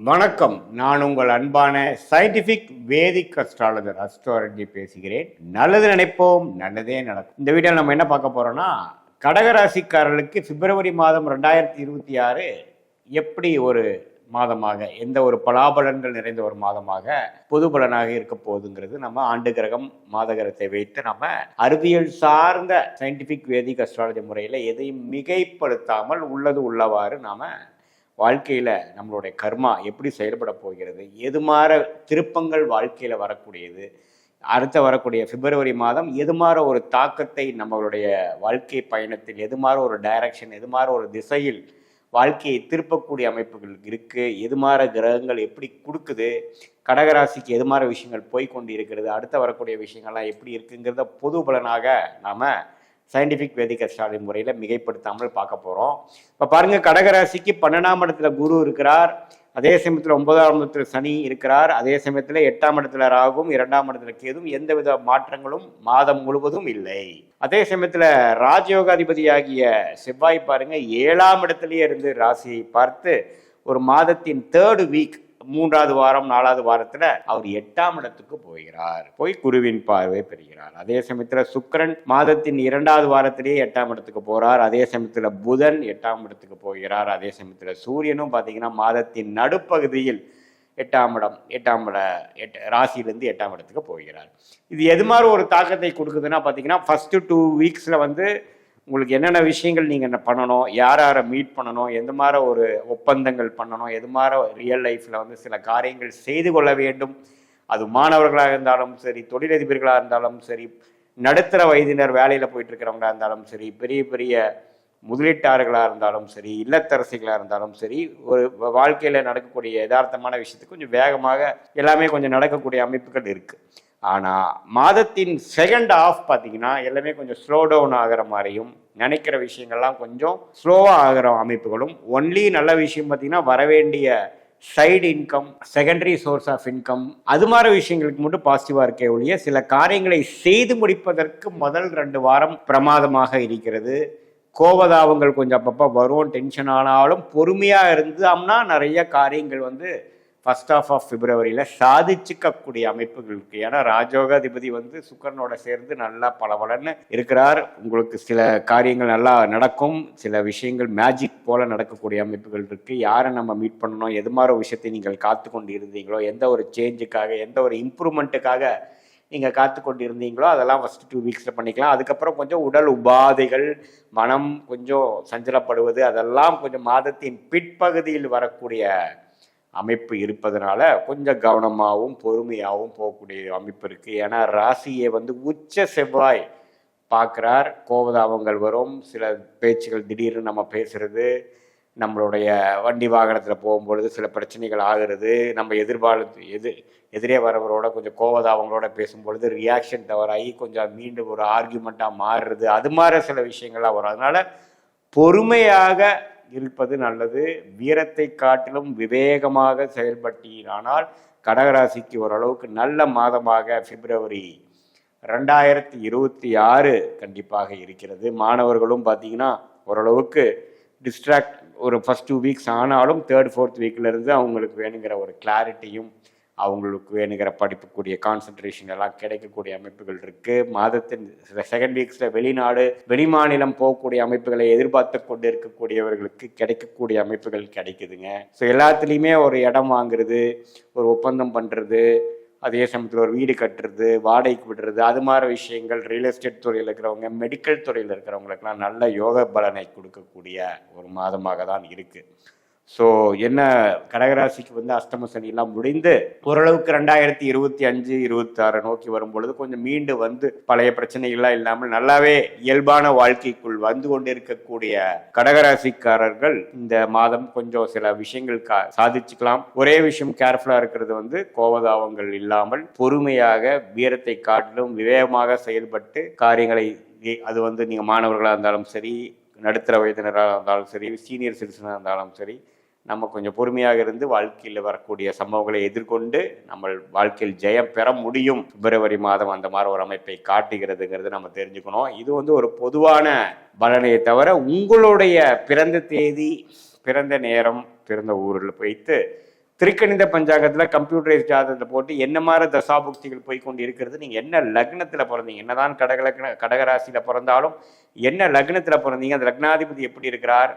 வணக்கம். நான் உங்கள் அன்பான சயின்டிஃபிக் வேதிக் அஸ்ட்ராலஜர் அஸ்ட்ராலஜி பேசுகிறேன். நல்லது நினைப்போம், நல்லதே நடக்கும். இந்த வீடியோவில் நம்ம என்ன பார்க்க போறோம்னா, கடகராசிக்காரர்களுக்கு பிப்ரவரி மாதம் 2026 எப்படி ஒரு மாதமாக, எந்த ஒரு பலாபலன்கள் நிறைந்த ஒரு மாதமாக பொது பலனாக இருக்க போகுதுங்கிறது நம்ம ஆண்டு கிரகம் மாத கிரகத்தை வைத்து நம்ம அறிவியல் சார்ந்த சயின்டிஃபிக் வேதிக் அஸ்ட்ராலஜி முறையில் எதையும் மிகைப்படுத்தாமல் உள்ளது உள்ளவாறு நாம வாழ்க்கையில் நம்மளுடைய கர்மா எப்படி செயல்பட போகிறது, எது மாற திருப்பங்கள் வாழ்க்கையில் வரக்கூடியது, அடுத்த வரக்கூடிய பிப்ரவரி மாதம் எது மாற ஒரு தாக்கத்தை நம்மளுடைய வாழ்க்கை பயணத்தில் எது மாற ஒரு டைரக்ஷன், எது மாற ஒரு திசையில் வாழ்க்கையை திருப்பக்கூடிய அமைப்புகள் இருக்குது, எது மாற கிரகங்கள் எப்படி கொடுக்குது, கடகராசிக்கு எது மாற விஷயங்கள் போய்கொண்டு இருக்கிறது, அடுத்த வரக்கூடிய விஷயங்கள்லாம் எப்படி இருக்குங்கிறத பொது பலனாக நாம் சயின்டிஃபிக் வேதிக் அஸ்ட்ராலஜி முறையில் மிகைப்படுத்தாமல் பார்க்க போகிறோம். இப்போ பாருங்கள், கடகராசிக்கு 12ஆம் இடத்துல குரு இருக்கிறார், அதே சமயத்தில் 9ஆம் இடத்துல சனி இருக்கிறார், அதே சமயத்தில் 8ஆம் இடத்துல ராகும், 2ஆம் இடத்துல கேதும், எந்தவித மாற்றங்களும் மாதம் முழுவதும் இல்லை. அதே சமயத்தில் ராஜயோகாதிபதியாகிய செவ்வாய் பாருங்க 7ஆம் இடத்துலயே இருந்து ராசியை பார்த்து ஒரு மாதத்தின் 3rd வீக், 3வது வாரம் 4வது வாரத்துல அவர் 8ஆம் இடத்துக்கு போகிறார், போய் குருவின் பார்வை பெறுகிறார். அதே சமயத்துல சுக்கிரன் மாதத்தின் 2வது வாரத்திலேயே 8ஆம் இடத்துக்கு போறார். அதே சமயத்துல புதன் 8ஆம் இடத்துக்கு போகிறார். அதே சமயத்துல சூரியனும் பாத்தீங்கன்னா மாதத்தின் நடுப்பகுதியில் 8ஆம் ராசியிலிருந்து 8ஆம் இடத்துக்கு போகிறார். இது எது மாதிரி ஒரு தாக்கத்தை கொடுக்குதுன்னா பாத்தீங்கன்னா, ஃபர்ஸ்ட் 2 வீக்ஸ்ல உங்களுக்கு என்னென்ன விஷயங்கள் நீங்கள் என்ன பண்ணணும், யாரை மீட் பண்ணணும், எந்த மாதிரி ஒரு ஒப்பந்தங்கள் பண்ணணும், எது மாதிரி ரியல் லைஃப்பில் சில காரியங்கள் செய்து கொள்ள வேண்டும். அது மாணவர்களாக இருந்தாலும் சரி, தொழிலதிபர்களாக இருந்தாலும் சரி, நடுத்தர வயதினர் வேலையில் போயிட்டு இருக்கிறவங்களா இருந்தாலும் சரி, பெரிய பெரிய முதலீட்டாளர்களாக இருந்தாலும் சரி, இல்லத்தரசிகளாக இருந்தாலும் சரி, ஒரு வாழ்க்கையில் நடக்கக்கூடிய யதார்த்தமான விஷயத்துக்கு கொஞ்சம் வேகமாக எல்லாமே கொஞ்சம் நடக்கக்கூடிய அமைப்புகள் இருக்குது. ஆனால் மாதத்தின் செகண்ட் ஆஃப் பார்த்தீங்கன்னா எல்லாமே கொஞ்சம் ஸ்லோ டவுன் ஆகிற மாதிரியும், நினைக்கிற விஷயங்கள்லாம் கொஞ்சம் ஸ்லோவாக ஆகிற அமைப்புகளும், ஒன்லி நல்ல விஷயம் பார்த்தீங்கன்னா வரவேண்டிய side income, secondary source of income, அது மாதிரி விஷயங்களுக்கு மட்டும் பாசிட்டிவாக இருக்கே ஒழிய சில காரியங்களை செய்து முடிப்பதற்கு முதல் 2 வாரம் பிரமாதமாக இருக்கிறது. கோபதாபங்கள் கொஞ்சம் அப்பப்போ வரும், டென்ஷன் ஆனாலும் பொறுமையாக இருந்தோம்னா நிறைய காரியங்கள் ஃபர்ஸ்ட் ஆஃப் பிப்ரவரியில் சாதிச்சுக்கக்கூடிய அமைப்புகள் இருக்கு. ஏன்னா ராஜயோகாதிபதி சுக்கரனோட சேர்ந்து நல்லா பலபலன்னு இருக்கிறார். உங்களுக்கு சில காரியங்கள் நல்லா நடக்கும், சில விஷயங்கள் மேஜிக் போல நடக்கக்கூடிய அமைப்புகள் இருக்கு. யாரை நம்ம மீட் பண்ணணும், எது மாதிரி விஷயத்தை நீங்கள் காத்து கொண்டு இருந்தீங்களோ, எந்த ஒரு சேஞ்சுக்காக, எந்த ஒரு இம்ப்ரூவ்மெண்ட்டுக்காக நீங்கள் காத்து கொண்டு இருந்தீங்களோ அதெல்லாம் ஃபஸ்ட்டு 2 வீக்ஸில் பண்ணிக்கலாம். அதுக்கப்புறம் கொஞ்சம் உடல் உபாதைகள், மனம் கொஞ்சம் சஞ்சலப்படுவது, அதெல்லாம் கொஞ்சம் மாதத்தின் பிற்பகுதியில் வரக்கூடிய அமைப்பு இருப்பதனால கொஞ்சம் கவனமாகவும் பொறுமையாகவும் போகக்கூடிய அமைப்பு இருக்குது. ஏன்னா ராசியை உச்ச செவ்வாய் பார்க்குறார். கோபதாபங்கள் வரும், சில பேச்சுகள் திடீர்னு நம்ம பேசுறது, நம்மளுடைய வண்டி வாகனத்தில் போகும்பொழுது சில பிரச்சனைகள் ஆகிறது, நம்ம எதிரே வரவரோட கொஞ்சம் கோபதாபங்களோட பேசும்பொழுது ரியாக்ஷன் தவறாகி கொஞ்சம் மீண்டும் ஒரு ஆர்கியூமெண்ட்டாக மாறுறது, அது மாதிரி சில விஷயங்கள்லாம் வரும். அதனால் பொறுமையாக இருப்பது நல்லது. வீரத்தை காட்டிலும் விவேகமாக செயல்பட்டீரானால் கடகராசிக்கு ஓரளவுக்கு நல்ல மாதமாக பிப்ரவரி 2026 கண்டிப்பாக இருக்கிறது. மாணவர்களும் பார்த்தீங்கன்னா ஓரளவுக்கு டிஸ்ட்ராக்ட் ஒரு ஃபர்ஸ்ட் 2 வீக்ஸ் ஆனாலும் 3rd 4th வீக்லேருந்து அவங்களுக்கு வேணுங்கிற ஒரு கிளாரிட்டியும், அவங்களுக்கு வேணுங்கிற படிப்புக்கூடிய கான்சன்ட்ரேஷன் எல்லாம் கிடைக்கக்கூடிய அமைப்புகள் இருக்குது. மாதத்தின் செகண்ட் வீக்ஸில் வெளிநாடு வெளிமாநிலம் போகக்கூடிய அமைப்புகளை எதிர்பார்த்து கொண்டு இருக்கக்கூடியவர்களுக்கு கிடைக்கக்கூடிய அமைப்புகள் கிடைக்குதுங்க. ஸோ எல்லாத்துலேயுமே ஒரு இடம் வாங்குறது, ஒரு ஒப்பந்தம் பண்ணுறது, அதே சமயத்தில் ஒரு வீடு கட்டுறது, வாடகைக்கு விடுறது, அது மாதிரி விஷயங்கள் ரியல் எஸ்டேட் துறையில் இருக்கிறவங்க, மெடிக்கல் துறையில் இருக்கிறவங்களுக்கெல்லாம் நல்ல யோக பலனை கொடுக்கக்கூடிய ஒரு மாதமாக தான் இருக்குது. ஸோ என்ன, கடகராசிக்கு அஷ்டம சனியெல்லாம் முடிந்து ஓரளவுக்கு 2025 26 நோக்கி வரும்பொழுது கொஞ்சம் மீண்டு பழைய பிரச்சனைகள்லாம் இல்லாமல் நல்லாவே இயல்பான வாழ்க்கைக்குள் கொண்டு இருக்கக்கூடிய கடகராசிக்காரர்கள் இந்த மாதம் கொஞ்சம் சில விஷயங்கள் சாதிச்சுக்கலாம். ஒரே விஷயம் கேர்ஃபுல்லாக இருக்கிறது கோபதாபங்கள் இல்லாமல் பொறுமையாக வீரத்தை காட்டிலும் விவேகமாக செயல்பட்டு காரியங்களை, அது நீங்கள் மாணவர்களாக இருந்தாலும் சரி, நடுத்தர வயதினராக இருந்தாலும் சரி, சீனியர் சிட்டிசனாக இருந்தாலும் சரி, நம்ம கொஞ்சம் பொறுமையாக இருந்து வாழ்க்கையில் வரக்கூடிய சம்பவங்களை எதிர்கொண்டு நம்ம வாழ்க்கையில் ஜெயம் பெற முடியும். பிப்ரவரி மாதம் அந்த மாதிரி ஒரு அமைப்பை காட்டுகிறதுங்கிறது நம்ம தெரிஞ்சுக்கணும். இது ஒரு பொதுவான பலனையை தவிர உங்களுடைய பிறந்த தேதி, பிறந்த நேரம், பிறந்த ஊரில் வைத்து திருக்கணித பஞ்சாங்கத்துல கம்ப்யூட்டரைஸ் ஜாதகத்தை போட்டு என்ன மாதிரி தசாபுக்திகள் போய் கொண்டு இருக்கிறது, நீங்க என்ன லக்னத்துல பிறந்தீங்க, என்னதான் கடகராசியில பிறந்தாலும் என்ன லக்னத்துல பிறந்தீங்க, அந்த லக்னாதிபதி எப்படி இருக்கிறார்,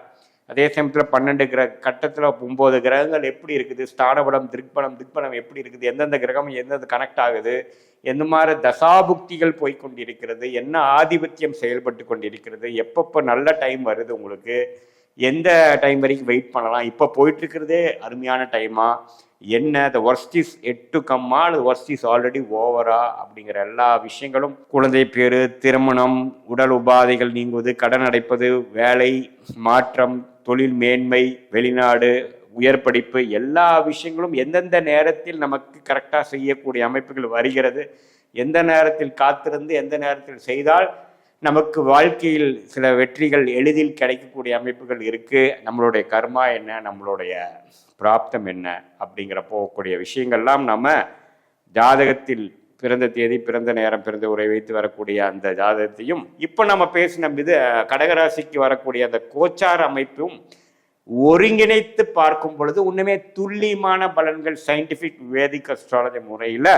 அதே சமயத்துல 12 கட்டத்துல 9 கிரகங்கள் எப்படி இருக்குது, ஸ்தானபலம் திக்பலம் எப்படி இருக்குது, எந்தெந்த கிரகம் எந்தெந்த கனெக்ட் ஆகுது, எந்த மாதிரி தசாபுக்திகள் போய்கொண்டிருக்கிறது, என்ன ஆதிபத்தியம் செயல்பட்டு கொண்டிருக்கிறது, எப்பப்போ நல்ல டைம் வருது உங்களுக்கு, எந்த டைம் வரைக்கும் வெயிட் பண்ணலாம், இப்போ போயிட்டு இருக்கிறதே அருமையான டைமா, என்ன the worst is yet to கம்மா அல்லது ஒர்ஸ்ட் இஸ் ஆல்ரெடி ஓவரா அப்படிங்கிற எல்லா விஷயங்களும், குழந்தை பேரு, திருமணம், உடல் உபாதைகள் நீங்குவது, கடன் அடைப்பது, வேலை மாற்றம், தொழில் மேன்மை, வெளிநாடு, உயர் படிப்பு, எல்லா விஷயங்களும் எந்தெந்த நேரத்தில் நமக்கு கரெக்டாக செய்யக்கூடிய அமைப்புகள் வருகிறது, எந்த நேரத்தில் காத்திருந்து எந்த நேரத்தில் செய்தால் நமக்கு வாழ்க்கையில் சில வெற்றிகள் எளிதில் கிடைக்கக்கூடிய அமைப்புகள் இருக்குது, நம்மளுடைய கர்மா என்ன, நம்மளுடைய பிராப்தம் என்ன அப்படிங்கிற போகக்கூடிய விஷயங்கள்லாம் நம்ம ஜாதகத்தில் பிறந்த தேதி, பிறந்த நேரம், பிறந்த உரை வைத்து வரக்கூடிய அந்த ஜாதகத்தையும் இப்போ நம்ம பேசின இது கடகராசிக்கு வரக்கூடிய அந்த கோச்சார அமைப்பும் ஒருங்கிணைத்து பார்க்கும் பொழுது உண்மையே துல்லியமான பலன்கள் சயின்டிஃபிக் வேதிக் அஸ்ட்ராலஜி முறையில்,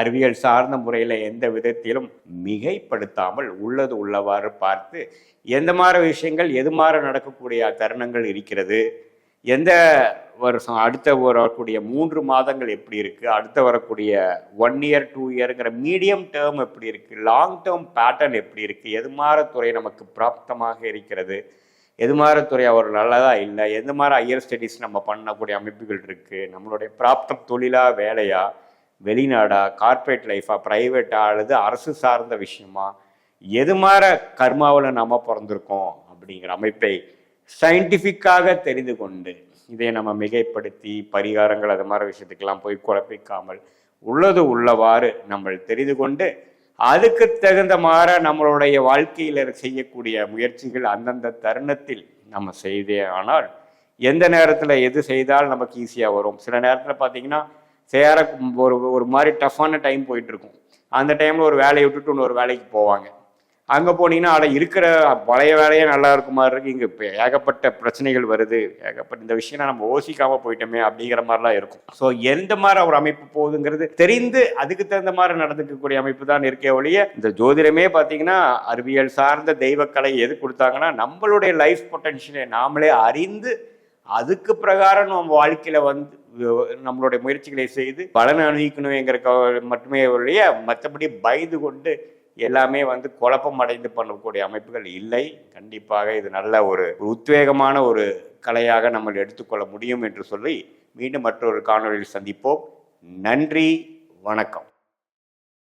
அறிவியல் சார்ந்த முறையில் எந்த விதத்திலும் மிகைப்படுத்தாமல் உள்ளது உள்ளவாறு பார்த்து எந்த மாதிரி விஷயங்கள் எது மாதிரி நடக்கக்கூடிய தருணங்கள் இருக்கிறது, எந்த வருஷம் அடுத்த வரக்கூடிய 3 மாதங்கள் எப்படி இருக்குது, அடுத்த வரக்கூடிய 1 இயர் 2 இயருங்கிற மீடியம் டேர்ம் எப்படி இருக்குது, லாங் டேர்ம் பேட்டர்ன் எப்படி இருக்குது, எது மாதிரி துறை நமக்கு பிராப்தமாக இருக்கிறது, எது மாதிரி துறை அவர் நல்லதா இல்லை, எந்த மாதிரி ஹையர் ஸ்டடீஸ் நம்ம பண்ணக்கூடிய அமைப்புகள் இருக்குது, நம்மளுடைய பிராப்தம் தொழிலா வேலையா, வெளிநாடா, கார்பரேட் லைஃபா, ப்ரைவேட்டா அல்லது அரசு சார்ந்த விஷயமா, எது மாதிரி கர்மாவில் நம்ம பிறந்திருக்கோம் அப்படிங்கிற அமைப்பை சயின்டிஃபிக்காக தெரிந்து கொண்டு இதை நம்ம மிகைப்படுத்தி பரிகாரங்கள் அது மாதிரி விஷயத்துக்கெல்லாம் போய் குழப்பிக்காமல் உள்ளது உள்ளவாறு நம்ம தெரிந்து கொண்டு அதுக்கு தகுந்த மாதிரி நம்மளுடைய வாழ்க்கையில் செய்யக்கூடிய முயற்சிகள் அந்தந்த தருணத்தில் நம்ம செய்தே ஆனால் எந்த நேரத்தில் எது செய்தால் நமக்கு ஈஸியாக வரும். சில நேரத்தில் பார்த்தீங்கன்னா சேர ஒரு மாதிரி டஃப்பான டைம் போயிட்டுருக்கும், அந்த டைமில் ஒரு வேலையை விட்டுட்டு இன்னொரு வேலைக்கு போவாங்க. அங்கே போனீங்கன்னா அதை இருக்கிற பழைய வேலையே நல்லா இருக்க மாதிரி இருக்குது, இங்கே இப்போ ஏகப்பட்ட பிரச்சனைகள் வருது, ஏகப்பட்ட இந்த விஷயம் நம்ம யோசிக்காமல் போயிட்டோமே அப்படிங்கிற மாதிரிலாம் இருக்கும். ஸோ எந்த மாதிரி ஒரு அமைப்பு போகுதுங்கிறது தெரிந்து அதுக்கு தகுந்த மாதிரி நடந்துக்கக்கூடிய அமைப்பு தான் இருக்கே ஒழிய, இந்த ஜோதிடமே பார்த்தீங்கன்னா அறிவியல் சார்ந்த தெய்வக்கலை எது கொடுத்தாங்கன்னா நம்மளுடைய லைஃப் பொட்டன்ஷியலை நாமளே அறிந்து அதுக்கு பிரகாரம் நம்ம வாழ்க்கையில் நம்மளுடைய முயற்சிகளை செய்து பலன் அனுபவிக்கணுங்கிற மட்டுமே ஒழிய மற்றபடி பயந்து கொண்டு எல்லாமே குழப்பம் அடைந்து பண்ணக்கூடிய அமைப்புகள் இல்லை. கண்டிப்பாக இது நல்ல ஒரு உத்வேகமான ஒரு கலையாக நம்ம எடுத்துக்கொள்ள முடியும் என்று சொல்லி மீண்டும் மற்றொரு காணொலியில் சந்திப்போம். நன்றி, வணக்கம்.